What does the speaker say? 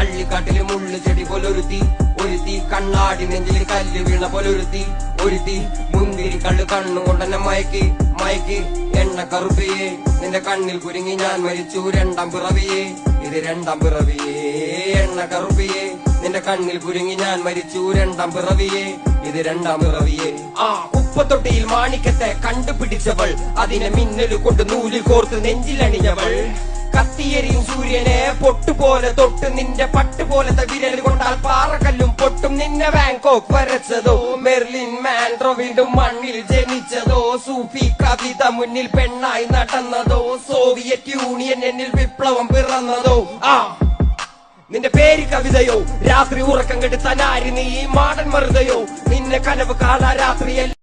കള്ളിക്കാട്ടില് മുള്ളു ചെടി പോലൊരുത്തി, ഒരുത്തി കണ്ണാടി നെഞ്ചിൽ കല്ല് വീണ പോലൊരുത്തി, ഒരുത്തി മുന്തിരി കള്ളു കണ്ണുകൊണ്ടെന്നെ മയക്കി മയക്കി. എണ്ണ കറുപ്പിയേ നിന്റെ കണ്ണിൽ കുരുങ്ങി ഞാൻ മരിച്ചു രണ്ടാം പിറവിയേ, ഇത് രണ്ടാം പിറവിയേ. എണ്ണ കറുപ്പിയേ നിന്റെ കണ്ണിൽ കുരുങ്ങി ഞാൻ മരിച്ചു രണ്ടാം പിറവിയേ, ഇത് രണ്ടാം പിറവിയേ. ഉപ്പത്തൊട്ടിയിൽ മാണിക്കത്തെ കണ്ടുപിടിച്ചവൾ, അതിനെ മിന്നല് കൊണ്ട് നൂലിൽ കോർത്ത് നെഞ്ചിലണിഞ്ഞവൾ. കത്തിയെരിയും സൂര്യനെ പൊട്ടുപോലെ തൊട്ട് നിന്റെ പട്ടുപോലത്തെ വിരൽ കൊണ്ടാൽ പാറക്കല്ലും പൊട്ടും. നിന്നെ ബാങ്കോക്ക് വരച്ചതോ മെർലിൻ മാൻഡ്രോ വീണ്ടും മണ്ണിൽ ജനിച്ചതോ, സൂഫി കവിത മുന്നിൽ പെണ്ണായി നടന്നതോ, സോവിയറ്റ് യൂണിയൻ എന്നിൽ വിപ്ലവം പിറന്നതോ. നിന്റെ പേര് കവിതയോ, രാത്രി ഉറക്കം കെടുത്താൻ ആര് നീ മാടൻ മറുതയോ, നിന്നെ കനവ് കാണാ രാത്രിയല്ല